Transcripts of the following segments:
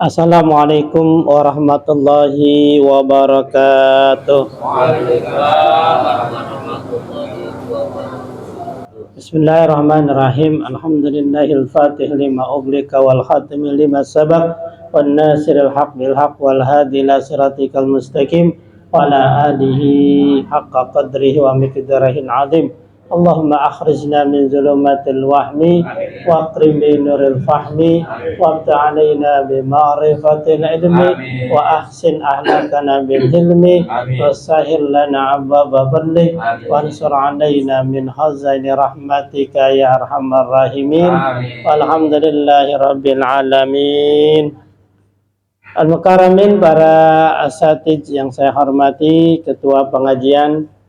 Assalamualaikum warahmatullahi wabarakatuh. Waalaikumsalam warahmatullahi wabarakatuh. Bismillahirrahmanirrahim. Alhamdulillahil fatih lima uglika wal khatimi lima sabaq wan nasiril haq bil haq wal hadi ila siratikal mustaqim wa ala alihi haqqa qadrihi wa miqdarihil azim. Allahumma akhrijna min zulumatil wahmi wa akrim bi nuril fahmi wa ta'alaina bi ma'rifatil ilmi wa ahsin ahlakana bil hilmi wa sahil lana abwaba fadlik wa ansur alaina min hazaini rahmatika ya arhamar rahimin. Walhamdulillahi rabbil alamin. Al-Mukaramin, para asatidz yang saya hormati, Ketua Pengajian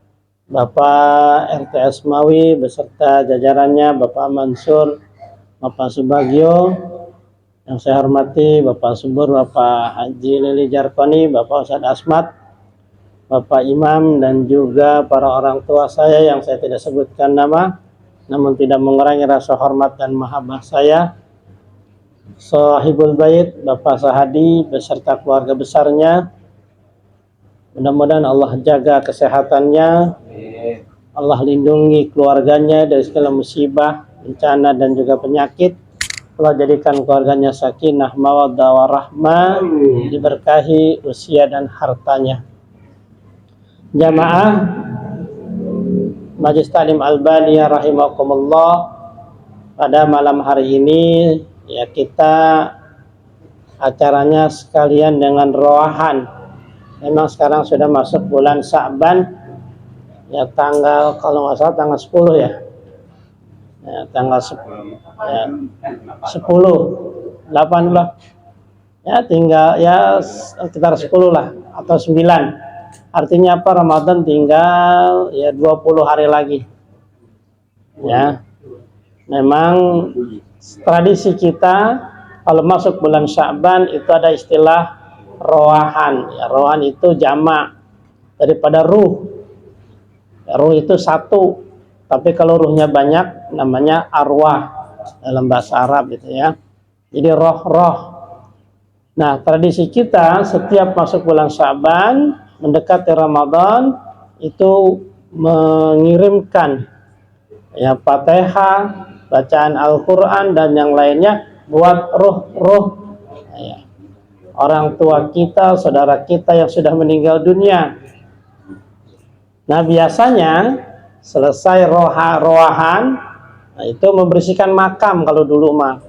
Bapak RT Asmawi beserta jajarannya, Bapak Mansur, Bapak Subagio, yang saya hormati Bapak Subur, Bapak Haji Lili Jarkoni, Bapak Ustadz Asmat, Bapak Imam, dan juga para orang tua saya yang saya tidak sebutkan nama, namun tidak mengurangi rasa hormat dan mahabbah saya. Sahibul Bait, Bapak Sahadi beserta keluarga besarnya, mudah-mudahan Allah jaga kesehatannya, Allah lindungi keluarganya dari segala musibah, bencana, dan juga penyakit. Allah jadikan keluarganya sakinah, mawaddah, warahmah, diberkahi usia dan hartanya. Jamaah Majelis Ta'lim Albaniyah rahimakumullah, pada malam hari ini ya kita acaranya sekalian dengan roahan. Memang sekarang sudah masuk bulan Sya'ban, ya tanggal, kalau nggak salah tanggal 10 ya, tanggal 10, 18, ya tinggal ya sekitar 10 lah atau 9. Artinya apa, Ramadan tinggal ya 20 hari lagi. Ya, memang tradisi kita kalau masuk bulan Sya'ban itu ada istilah roahan. Ya, roahan itu jamak daripada ruh. Ya, ruh itu satu, tapi kalau ruhnya banyak namanya arwah dalam bahasa Arab gitu ya. Jadi roh-roh. Nah, tradisi kita setiap masuk bulan Sya'ban mendekati Ramadan itu mengirimkan ya Fatihah, bacaan Al-Qur'an dan yang lainnya buat ruh-ruh ya, orang tua kita, saudara kita yang sudah meninggal dunia. Nah, biasanya selesai roahan, nah itu membersihkan makam kalau dulu mah,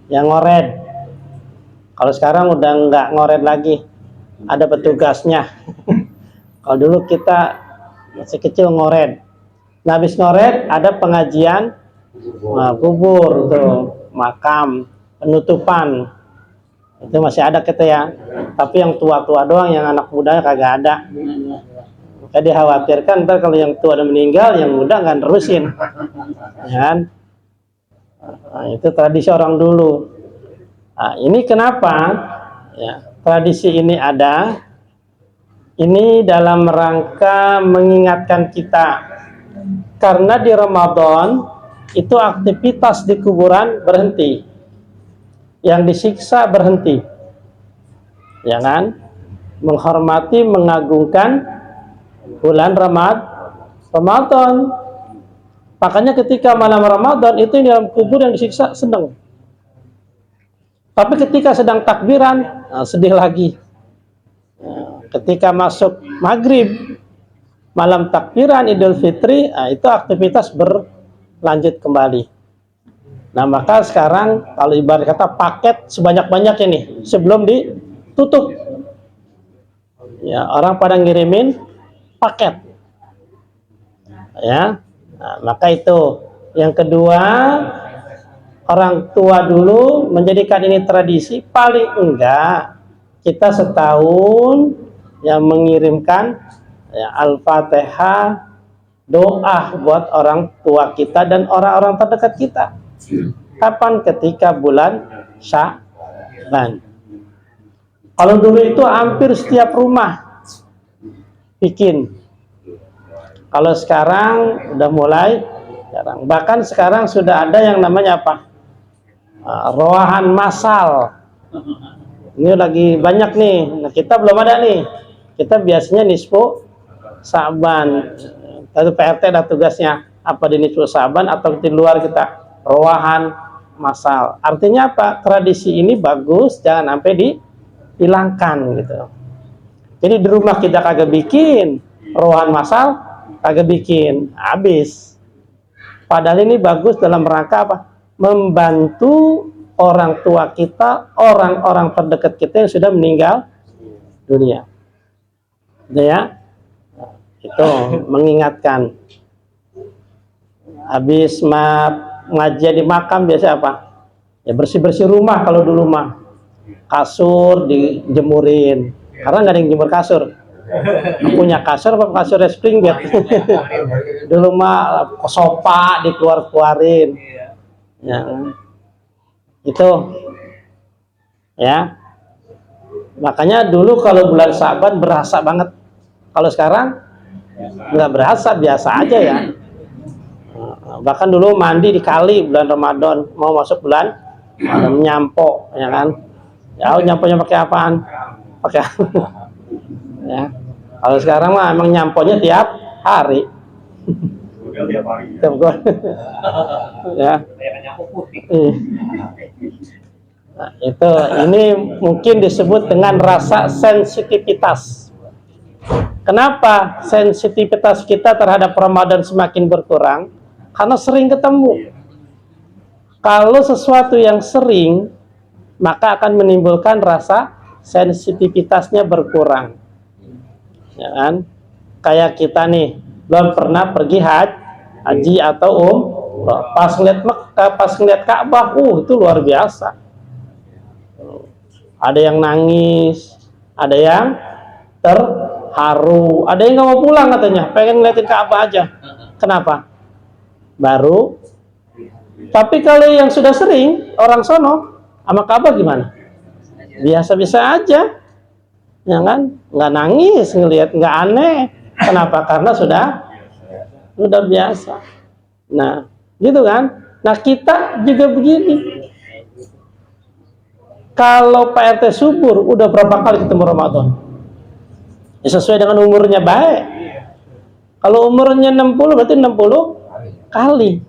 yang ngored. Kalau sekarang udah nggak ngored lagi, ada petugasnya. Kalau dulu kita masih kecil ngored. Nah, habis ngored ada pengajian, nah, kubur tuh, makam, penutupan. Itu masih ada kita ya, tapi yang tua-tua doang, yang anak muda kagak ada. Maka dikhawatirkan ntar kalau yang tua udah meninggal, yang muda nggak terusin, ya kan? Nah, itu tradisi orang dulu. Nah, ini kenapa ya tradisi ini ada? Ini dalam rangka mengingatkan kita, karena di Ramadan itu aktivitas di kuburan berhenti, yang disiksa berhenti, ya kan? Menghormati, mengagungkan bulan Ramadan. Makanya ketika malam Ramadan itu di dalam kubur yang disiksa senang. Tapi ketika sedang takbiran, nah, sedih lagi. Nah, ketika masuk maghrib, malam takbiran Idul Fitri, nah, itu aktivitas berlanjut kembali. Nah, maka sekarang kalau ibarat kata paket sebanyak-banyak ini sebelum ditutup. Ya, orang pada ngirimin paket. Ya. Nah, maka itu. Yang kedua, orang tua dulu menjadikan ini tradisi, paling enggak kita setahun yang mengirimkan ya, Al-Fatihah, doa buat orang tua kita dan orang-orang terdekat kita. Kapan? Ketika bulan Sya'ban. Kalau dulu itu hampir setiap rumah bikin. Kalau sekarang udah mulai jarang. Bahkan sekarang sudah ada yang namanya apa? Roahan massal. Ini lagi banyak nih. Nah, kita belum ada nih. Kita biasanya nisfu Sa'ban. Itu PRT ada tugasnya apa di nisfu Sa'ban atau di luar kita rowahan masal. Artinya apa? Tradisi ini bagus, jangan sampai dihilangkan gitu. Jadi di rumah kita kagak bikin rowahan masal, kagak bikin, habis. Padahal ini bagus dalam rangka apa? Membantu orang tua kita, orang-orang terdekat kita yang sudah meninggal dunia. Gitu ya. Itu mengingatkan. Habis ngaji di makam biasa apa? Ya bersih-bersih rumah kalau dulu mah. Kasur dijemurin. Karena nggak ada yang jemur kasur. Punya kasur apa kasur spring bed? Dulu mah sofa dikeluarin. Ya. Itu ya, makanya dulu kalau bulan Sa'ban berasa banget. Kalau sekarang nggak berasa, biasa aja ya. Bahkan dulu mandi di kali bulan Ramadan, mau masuk bulan nyampo, ya kan? Ya, nyamponya pakai apaan? Pakai ya. Kalau sekarang mah emang nyamponya tiap hari. Ya. Nah, itu ini mungkin disebut dengan rasa sensitivitas. Kenapa sensitivitas kita terhadap Ramadan semakin berkurang? Karena sering ketemu. Kalau sesuatu yang sering, maka akan menimbulkan rasa sensitivitasnya berkurang. Ya kan? Kayak kita nih belum pernah pergi haji atau pas ngeliat Mekah, pas ngeliat Ka'bah, itu luar biasa. Ada yang nangis, ada yang terharu, ada yang nggak mau pulang katanya, pengen ngeliatin Ka'bah aja. Kenapa? Baru. Tapi kalau yang sudah sering, orang sono sama Ka'bah gimana? Biasa-biasa aja, ya kan? Nggak nangis ngelihat, nggak aneh. Kenapa? Karena sudah biasa. Nah, gitu kan? Nah, kita juga begini. Kalau Pak RT subur, udah berapa kali ketemu Ramadan? Ya, sesuai dengan umurnya baik. Kalau umurnya 60, berarti 60 kali.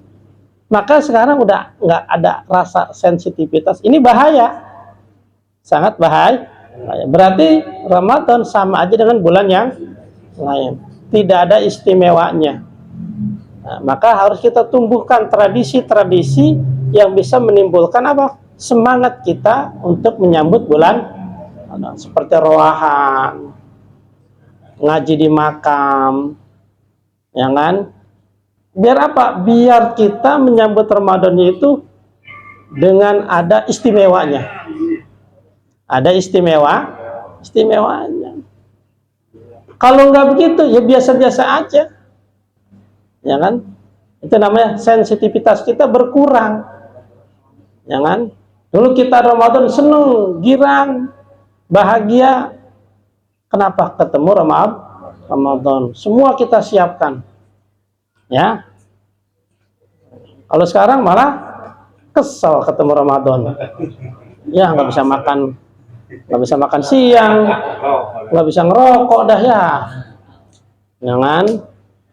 Maka sekarang udah nggak ada rasa sensitivitas. Ini bahaya. Sangat bahaya. Berarti Ramadan sama aja dengan bulan yang lain. Tidak ada istimewanya. Nah, maka harus kita tumbuhkan tradisi-tradisi yang bisa menimbulkan apa? Semangat kita untuk menyambut bulan seperti rowahan, ngaji di makam, ya kan? Biar apa? Biar kita menyambut Ramadan itu dengan ada istimewanya. Ada istimewanya. Kalau nggak begitu, ya biasa-biasa aja, ya kan? Itu namanya sensitivitas kita berkurang, ya kan? Dulu kita Ramadan seneng, girang, bahagia. Kenapa? Ketemu Ramadan. Semua kita siapkan. Ya. Kalau sekarang malah kesel ketemu Ramadan. Ya, nggak bisa makan siang, nggak bisa ngerokok dah ya. Jangan.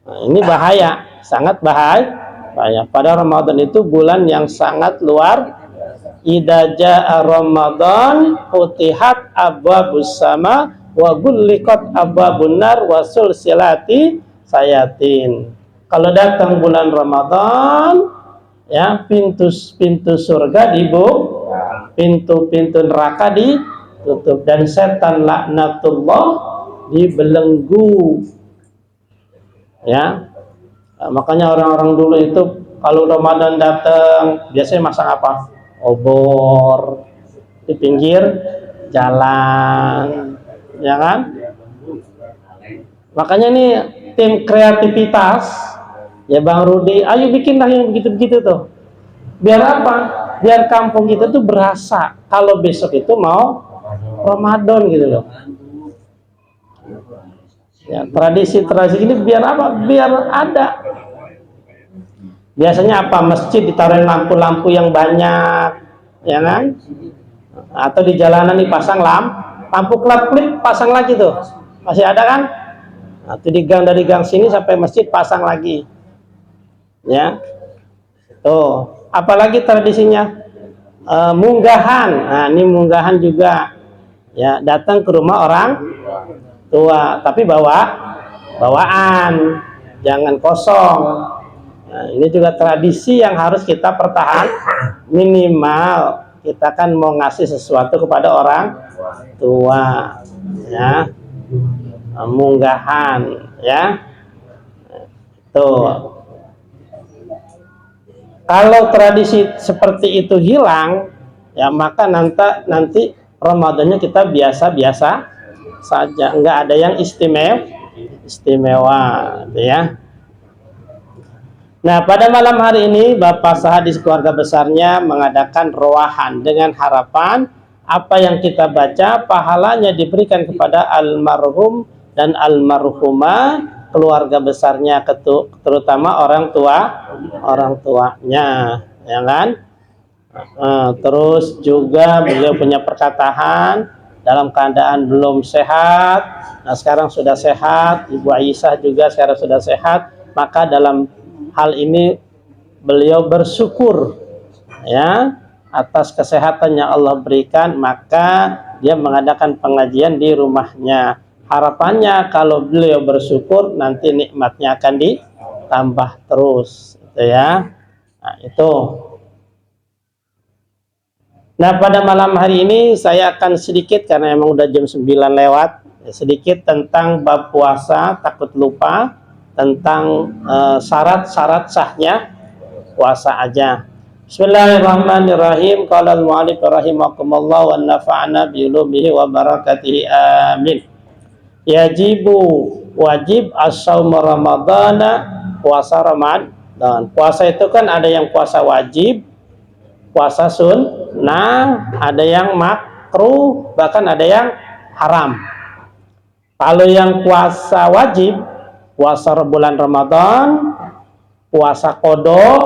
Nah, ini bahaya, sangat bahaya. Pada Ramadan itu bulan yang sangat luar. Idza jaa Ramadan futihat abwabus sama wa ghulliqat abwabun nar wa sulsilati sayatin. Kalau datang bulan Ramadan, ya, pintu surga dibuka, pintu neraka ditutup, dan setan laknatullah dibelenggu. Ya, nah, makanya orang-orang dulu itu kalau Ramadan datang biasanya masak apa? Obor di pinggir jalan, ya kan? Makanya nih tim kreativitas, ya Bang Rudi, ayo bikinlah yang begitu-begitu tuh. Biar apa? Biar kampung kita tuh berasa kalau besok itu mau Ramadan gitu loh. Ya, tradisi-tradisi ini biar apa? Biar ada. Biasanya apa? Masjid ditaruhin lampu-lampu yang banyak, ya kan? Atau di jalanan dipasang lampu klip pasang lagi tuh, masih ada kan? Nah, itu di gang, dari gang sini sampai masjid pasang lagi, ya. Tuh, apalagi tradisinya munggahan. Nah, ini munggahan juga, ya, datang ke rumah orang tua, tapi bawaan, jangan kosong. Nah, ini juga tradisi yang harus kita pertahan. Minimal kita kan mau ngasih sesuatu kepada orang tua, ya, munggahan, ya. Tuh, kalau tradisi seperti itu hilang, ya maka nanti Ramadannya kita biasa-biasa saja, nggak ada yang istimewa, gitu ya. Nah, pada malam hari ini Bapak Sahadis keluarga besarnya mengadakan roahan dengan harapan apa yang kita baca pahalanya diberikan kepada almarhum dan almarhumah, keluarga besarnya, terutama orang tuanya, ya kan? Terus juga beliau punya perkataan dalam keadaan belum sehat. Nah, sekarang sudah sehat. Ibu Aisyah juga sekarang sudah sehat. Maka dalam hal ini beliau bersyukur, ya, atas kesehatan yang Allah berikan. Maka dia mengadakan pengajian di rumahnya. Harapannya kalau beliau bersyukur nanti nikmatnya akan ditambah terus, gitu ya. Nah, itu. Nah, pada malam hari ini saya akan sedikit, karena emang udah jam 9 lewat, sedikit tentang bab puasa, takut lupa tentang syarat-syarat sahnya puasa aja. Bismillahirrahmanirrahim. Qala al-mu'allif rahimakumullah wa nafa'ana bi ulumihi wa barakatihi. Amin. Wajib as-shaum ramadhana, puasa Ramadan. Puasa itu kan ada yang puasa wajib, puasa sunnah, ada yang makruh, bahkan ada yang haram. Kalau yang puasa wajib, puasa bulan Ramadan, puasa qada,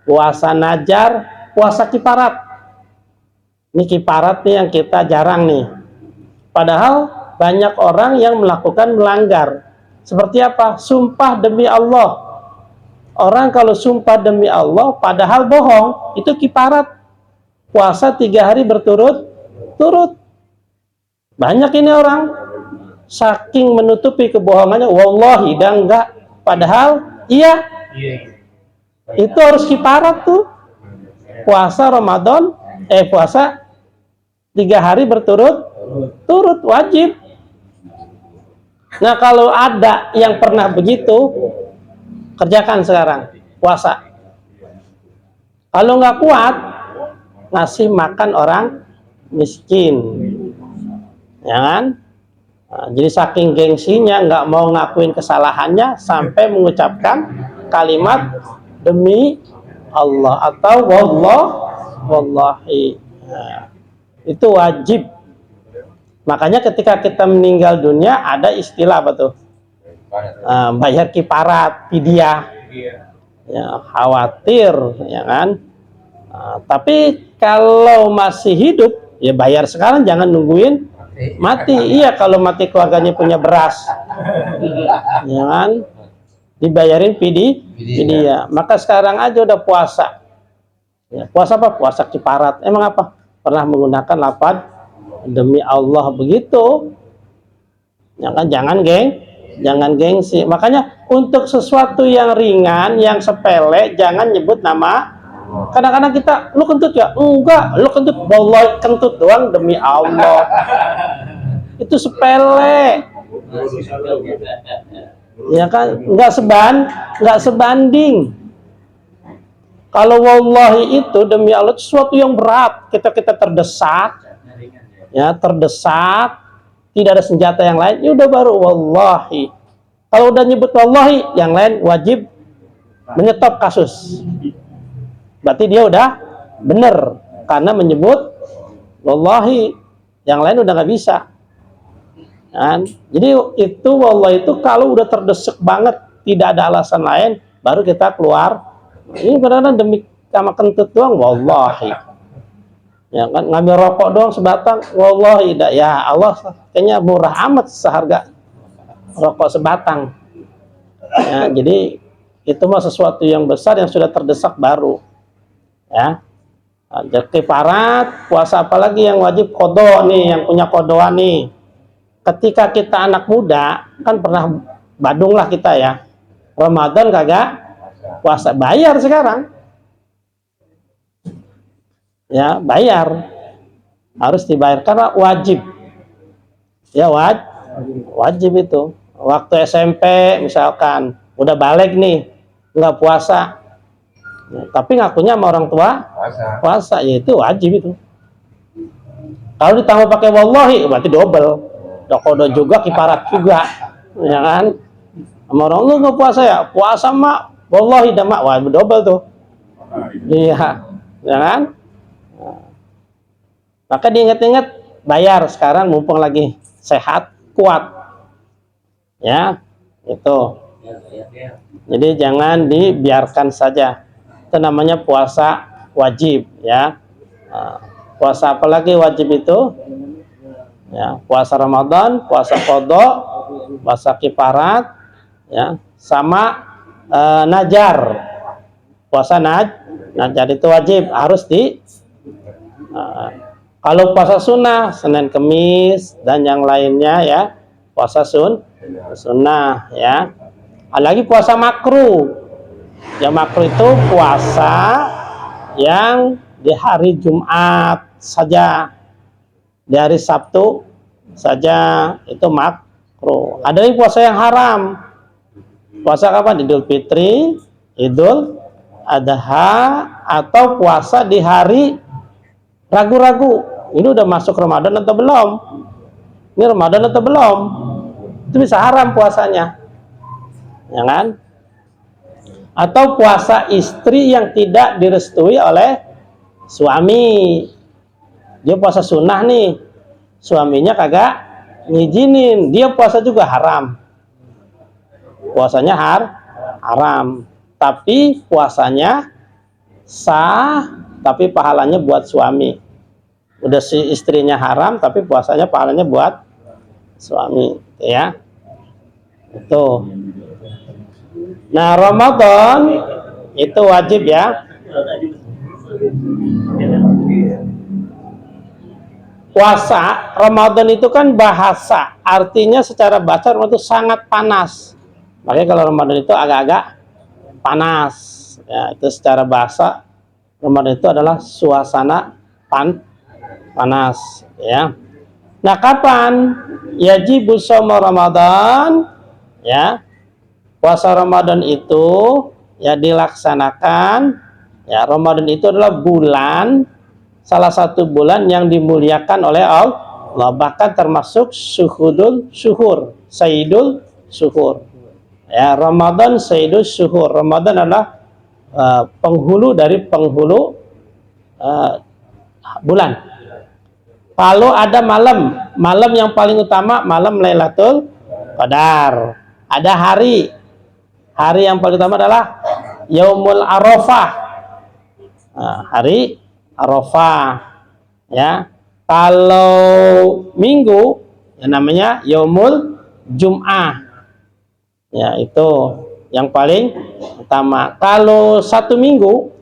puasa najar, puasa kifarat. Ini kifarat nih yang kita jarang nih. Padahal banyak orang yang melakukan melanggar. Seperti apa? Sumpah demi Allah. Orang kalau sumpah demi Allah padahal bohong, itu kifarat. Puasa 3 hari berturut-turut. Banyak ini orang saking menutupi kebohongannya, wallahi dan enggak, padahal iya. Itu harus kifarat tuh. Puasa Ramadan, puasa 3 hari berturut-turut wajib. Nah, kalau ada yang pernah begitu, kerjakan sekarang puasa. Kalau nggak kuat, ngasih makan orang miskin, ya kan? Nah, jadi saking gengsinya nggak mau ngakuin kesalahannya sampai mengucapkan kalimat demi Allah atau wallahi. Nah, itu wajib. Makanya ketika kita meninggal dunia ada istilah apa tuh? Bayar kifarat, fidyah. Ya, khawatir, ya kan? Tapi kalau masih hidup, ya bayar sekarang, jangan nungguin mati. Iya, kalau mati keluarganya punya beras, ya kan? Dibayarin fidyah. Maka sekarang aja udah puasa. Ya, puasa apa? Puasa kifarat. Emang apa? Pernah menggunakan lafaz demi Allah begitu. Ya kan? Jangan gengsi. Makanya untuk sesuatu yang ringan, yang sepele, jangan nyebut nama. Kadang-kadang kita, lu kentut ya? Enggak, lu kentut, wallahi kentut doang demi Allah. Itu sepele. Ya kan? Enggak sebanding. Kalau wallahi itu demi Allah sesuatu yang berat, kita terdesak. Ya, terdesak, tidak ada senjata yang lain, ya udah baru wallahi. Kalau udah nyebut wallahi, yang lain wajib menyetop kasus. Berarti dia udah bener karena menyebut wallahi, yang lain udah nggak bisa. Kan? Jadi itu wallahi itu kalau udah terdesak banget, tidak ada alasan lain, baru kita keluar. Ini benar-benar demi sama kentut doang wallahi. Ya kan, ngambil rokok doang sebatang, wallahi tidak, ya Allah kayaknya murah amat seharga rokok sebatang. Ya, jadi itu mah sesuatu yang besar yang sudah terdesak baru. Ya, jadi kifarat puasa apalagi yang wajib kodo nih, yang punya kodoan nih. Ketika kita anak muda kan pernah badung lah kita ya, Ramadan kagak puasa, bayar sekarang. Ya bayar, harus dibayar karena wajib. Ya wajib itu. Waktu SMP misalkan udah balik nih nggak puasa, ya, tapi ngakunya sama orang tua puasa, ya itu wajib itu. Kalau ditambah pakai wallahi berarti double, dokodo juga, kifarat juga, ya kan. Sama orang lu nggak puasa ya, puasa mak wallahi dah mak, wah double tuh. Iya, ya kan. Maka diingat-ingat bayar sekarang mumpung lagi sehat kuat, ya itu. Jadi jangan dibiarkan saja, itu namanya puasa wajib ya. Puasa apalagi wajib itu ya, puasa Ramadan, puasa qadha, puasa kifarat ya, sama najar. Puasa najar itu wajib, harus di kalau puasa sunnah, Senin Kemis dan yang lainnya ya, puasa sunnah ya. Ada lagi puasa makruh. Yang makruh itu puasa yang di hari Jumat saja, di hari Sabtu saja, itu makruh. Ada lagi puasa yang haram. Puasa kapan? Idul Fitri, Idul Adha, atau puasa di hari ragu-ragu, ini udah masuk Ramadan atau belum? Ini Ramadan atau belum? Itu bisa haram puasanya, ya kan? Atau puasa istri yang tidak direstui oleh suami. Dia puasa sunnah nih, suaminya kagak ngizinin, dia puasa juga haram. Puasanya haram, tapi puasanya sah, tapi pahalanya buat suami. Udah si istrinya haram tapi puasanya pahalanya buat suami ya. Itu. Nah, Ramadan itu wajib ya. Puasa Ramadan itu kan bahasa, artinya secara bahasa Ramadan itu sangat panas. Makanya kalau Ramadan itu agak-agak panas ya, itu secara bahasa Ramadan itu adalah suasana panas ya. Nah, kapan yajibu shaum Ramadan ya? Puasa Ramadan itu ya dilaksanakan ya. Ramadan itu adalah bulan, salah satu bulan yang dimuliakan oleh Allah, bahkan termasuk syuhudul syuhur, sayyidul syuhur ya. Ramadan sayyidul syuhur. Ramadan adalah penghulu dari penghulu bulan. Kalau ada malam yang paling utama malam Lailatul Qadar. Ada hari yang paling utama adalah Yaumul Arafah. Hari Arafah ya. Kalau minggu ya namanya Yaumul Jum'ah. Ya, itu yang paling utama. Kalau satu minggu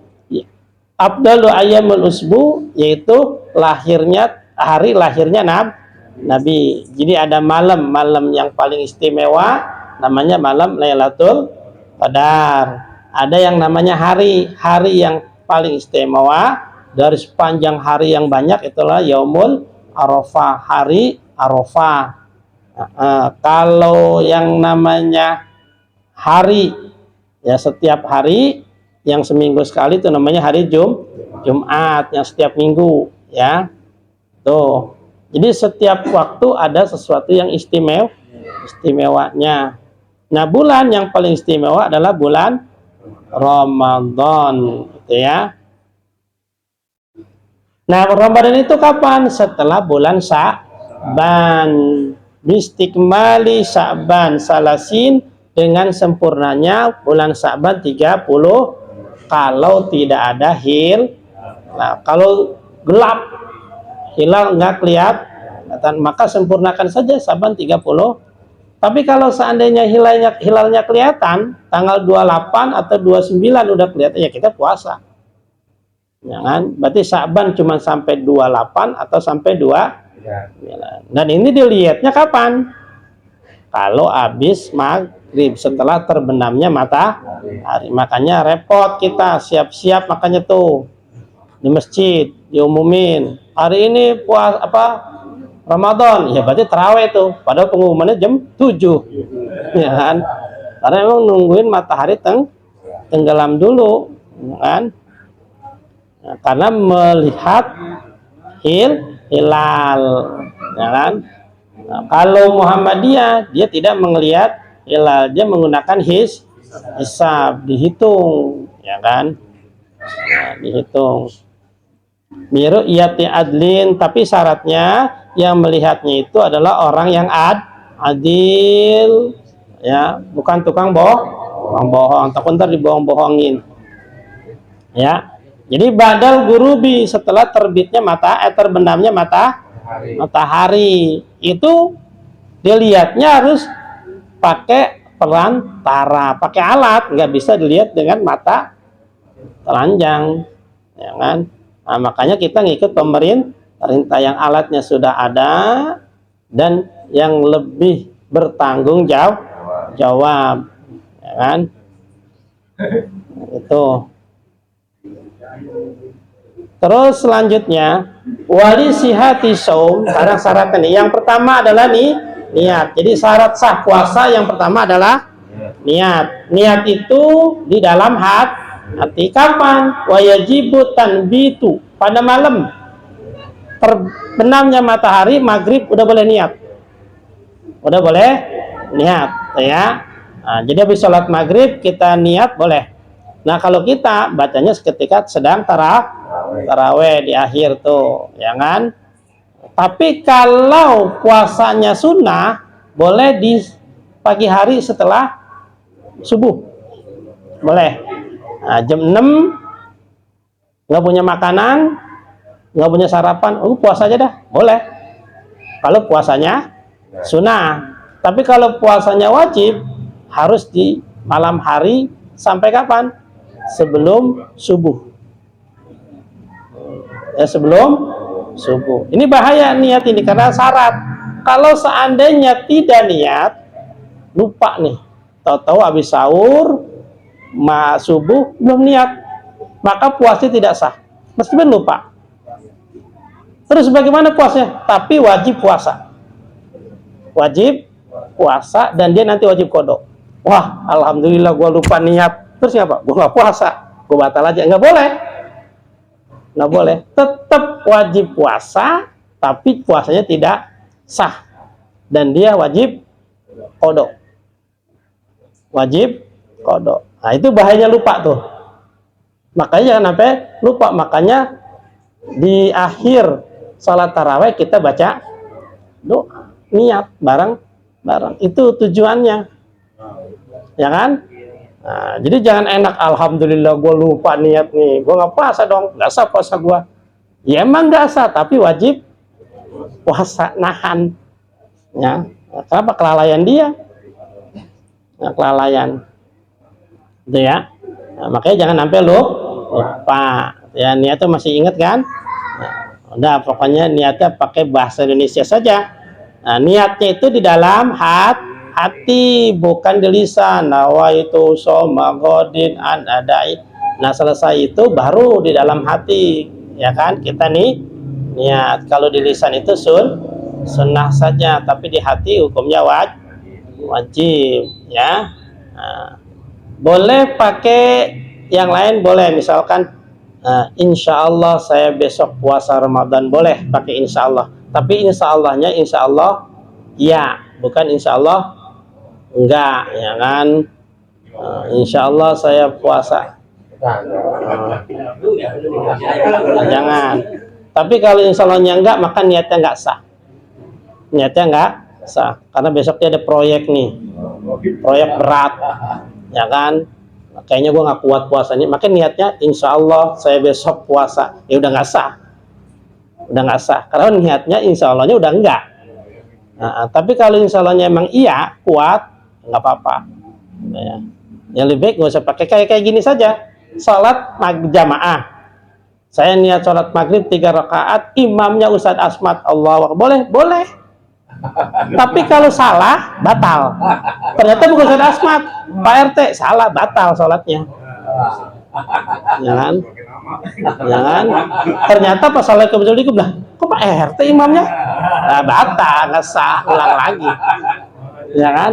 afdalu ayyamul usbu, yaitu hari lahirnya Nabi. Jadi ada malam yang paling istimewa namanya malam Lailatul Qadar. Ada yang namanya hari yang paling istimewa dari sepanjang hari yang banyak, itulah Yaumul Arafah, hari Arafah. Kalau yang namanya hari ya, setiap hari yang seminggu sekali itu namanya hari Jumat yang setiap minggu ya. Tuh. Jadi setiap waktu ada sesuatu yang istimewanya. Nah, bulan yang paling istimewa adalah bulan Ramadan gitu ya. Nah, Ramadan itu kapan? Setelah bulan Sya'ban. Bistikmali Sya'ban salasin, dengan sempurnanya bulan Sya'ban 30 kalau tidak ada nah, kalau gelap, hilal nggak kelihatan, maka sempurnakan saja Saban 30. Tapi kalau seandainya hilalnya kelihatan tanggal 28 atau 29 udah kelihatan, ya kita puasa. Ya kan? Berarti Sa'ban cuma sampai 28 atau sampai 2. Dan ini dilihatnya kapan? Kalau habis maghrib, setelah terbenamnya matahari. Makanya repot kita siap-siap, makanya tuh di masjid diumumin hari ini Ramadan, ya berarti tarawih tuh, padahal pengumumannya jam 7, ya kan? Karena emang nungguin matahari tenggelam dulu, ya kan? Nah, karena melihat hilal, ya kan? Nah, kalau Muhammadiyah dia tidak melihat hilal, dia menggunakan hisab, dihitung, ya kan? Nah, dihitung. Miru iyati adlin, tapi syaratnya yang melihatnya itu adalah orang yang adil, ya, bukan tukang bohong, takut ntar dibohong-bohongin, ya. Jadi badal gurubi, setelah terbitnya terbenamnya matahari itu dilihatnya harus pakai perantara, pakai alat, nggak bisa dilihat dengan mata telanjang, ya kan? Nah, makanya kita ngikut pemerintah yang alatnya sudah ada dan yang lebih bertanggung jawab, ya kan? Itu. Terus selanjutnya wali sihati saum, ada syaratnya nih. Yang pertama adalah niat. Jadi syarat sah puasa yang pertama adalah niat. Niat itu di dalam hati. Kapan? Wajibu tanbitu, pada malam terbenamnya matahari maghrib udah boleh niat. Udah boleh niat, ya. Nah, jadi habis sholat maghrib kita niat boleh. Nah, kalau kita bacanya seketika sedang taraweh di akhir tuh, ya kan? Tapi kalau puasanya sunnah boleh di pagi hari setelah subuh, boleh. Nah, jam 6 nggak punya makanan, nggak punya sarapan, puasa aja dah, boleh. Kalau puasanya sunnah. Tapi kalau puasanya wajib harus di malam hari sampai kapan? Sebelum subuh. Ya, sebelum subuh. Ini bahaya niat ini karena syarat. Kalau seandainya tidak niat, lupa nih, tahu-tahu habis sahur subuh belum niat, maka puasanya tidak sah meskipun lupa. Terus bagaimana puasanya? Tapi wajib puasa, dan dia nanti wajib qadha. Wah, alhamdulillah gua lupa niat, terus apa? Gua nggak puasa, gua batal aja. Nggak boleh, tetap wajib puasa, tapi puasanya tidak sah dan dia wajib qadha. Nah, itu bahayanya lupa tuh. Makanya jangan sampai lupa. Makanya di akhir salat tarawih kita baca doa, niat bareng. Itu tujuannya, ya kan? Nah, jadi jangan enak, alhamdulillah gue lupa niat nih, gue nggak puasa dong, nggak sah puasa gue. Ya emang nggak sah, tapi wajib puasa, nahan. Ya, kenapa? Kelalaian dia. Nah, kelalaian. Itu ya. Nah, makanya jangan sampai lupa. Ya, niatnya masih ingat kan? Nah, udah, pokoknya niatnya pakai bahasa Indonesia saja. Nah, niatnya itu di dalam hati, bukan di lisan. Nawaitu shoma godin an adai. Nah, selesai itu baru di dalam hati, ya kan? Kita nih niat. Kalau di lisan itu sunnah saja, tapi di hati hukumnya wajib, ya. Nah, boleh pakai yang lain, boleh. Misalkan insya Allah saya besok puasa Ramadan, boleh pakai insya Allah. Tapi insya Allahnya insya Allah ya, bukan insya Allah enggak, ya kan? Insya Allah saya puasa. Jangan. Tapi kalau insya Allahnya enggak, maka niatnya enggak sah. Niatnya enggak sah, karena besoknya ada proyek nih, proyek berat, ya kan? Kayaknya gue nggak kuat puasanya, makanya niatnya insya Allah saya besok puasa, ya udah nggak sah. udah nggak sah. Kalau niatnya insya Allahnya udah enggak. Nah, tapi kalau insya Allahnya emang iya kuat, nggak apa-apa. Ya. Yang lebih baik nggak usah pakai kayak gini saja. Sholat jamaah. Saya niat sholat maghrib 3 rakaat, imamnya Ustadz Asmat, Allah, boleh. Tapi kalau salah, batal. Ternyata bukan Ustadz Asmat, Pak RT, salah, batal sholatnya. Jangan. Ternyata pas sholat kebetulan lah, kok Pak RT imamnya? Nah, batal, nggak sah, ulang lagi. Ya kan?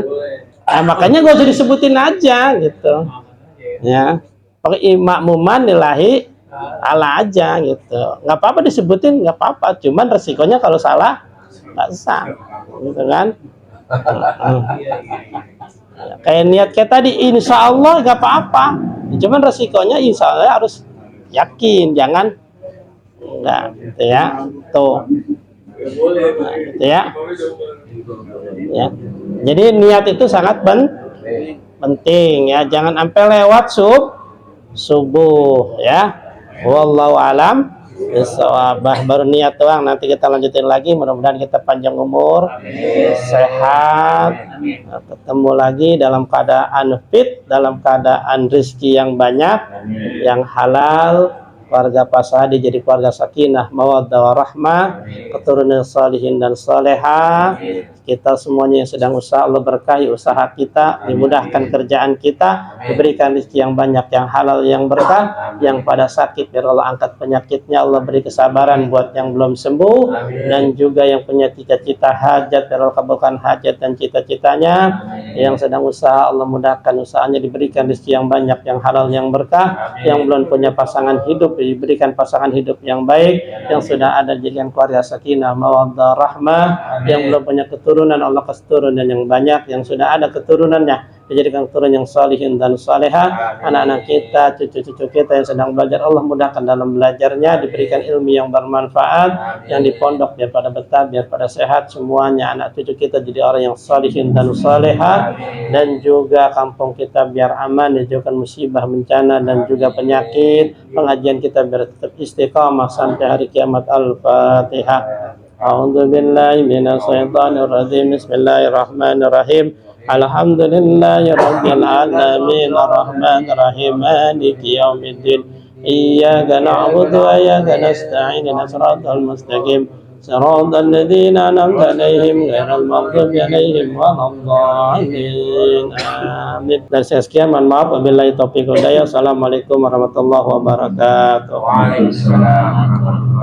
Nah, makanya gak usah disebutin aja gitu. Ya, pakai makmuman lillahi ala aja gitu. Nggak apa-apa disebutin, nggak apa-apa. Cuman resikonya kalau salah nggak sah, gitu kan? Kayak niat kayak tadi, insya Allah nggak apa-apa. Cuman resikonya insya Allah harus yakin, jangan enggak, gitu ya. Tuh, nah, gitu ya. Ya. Jadi niat itu sangat penting ya. Jangan sampai lewat subuh ya. Wallahu alam bisawab. Baru niat doang, nanti kita lanjutin lagi. Mudah-mudahan kita panjang umur, sehat, ketemu lagi dalam keadaan fit, dalam keadaan rezeki yang banyak, yang halal, keluarga Pak Sahadi jadi keluarga sakinah, mawaddah warahmah, keturunan salihin dan salehah. Kita semuanya yang sedang usaha, Allah berkahi usaha kita, dimudahkan kerjaan kita, diberikan rezeki yang banyak, yang halal, yang berkah. Yang pada sakit, biar Allah angkat penyakitnya, Allah beri kesabaran buat yang belum sembuh, dan juga yang punya cita-cita hajat, biar Allah kabulkan hajat dan cita-citanya. Yang sedang usaha, Allah mudahkan usahanya, diberikan rezeki yang banyak, yang halal, yang berkah. Yang belum punya pasangan hidup, diberikan pasangan hidup yang baik. Yang sudah ada jadikan keluarga sakinah, mawaddah, rahmah. Yang belum punya keturunan, Allah kasih keturunan yang banyak. Yang sudah ada keturunannya, dijadikan keturunan yang salihin dan salehah. Anak-anak kita, cucu-cucu kita yang sedang belajar, Allah mudahkan dalam belajarnya, diberikan ilmu yang bermanfaat. Yang di pondok biar pada betah, biar pada sehat semuanya. Anak cucu kita jadi orang yang salihin dan salehah. Dan juga kampung kita biar aman, dijauhkan musibah, bencana, dan juga penyakit. Pengajian kita biar tetap istiqamah sampai hari kiamat. Al-Fatihah. A'udzu billahi minasyaitonir rajim. Bismillahirrahmanirrahim. Alhamdulillahi rabbil alamin, arrahmanir rahim, maliki yaumiddin. Iyyaka na'budu wa iyyaka nasta'in, ihdinas siratal mustaqim, siratal ladzina an'amta 'alaihim ghairil maghdubi 'alaihim waladdallin. Amin. Dari saya sekian, mohon maaf, wabillahi taufiq wal hidayah. Assalamualaikum warahmatullahi wabarakatuh. Waalaikumsalam.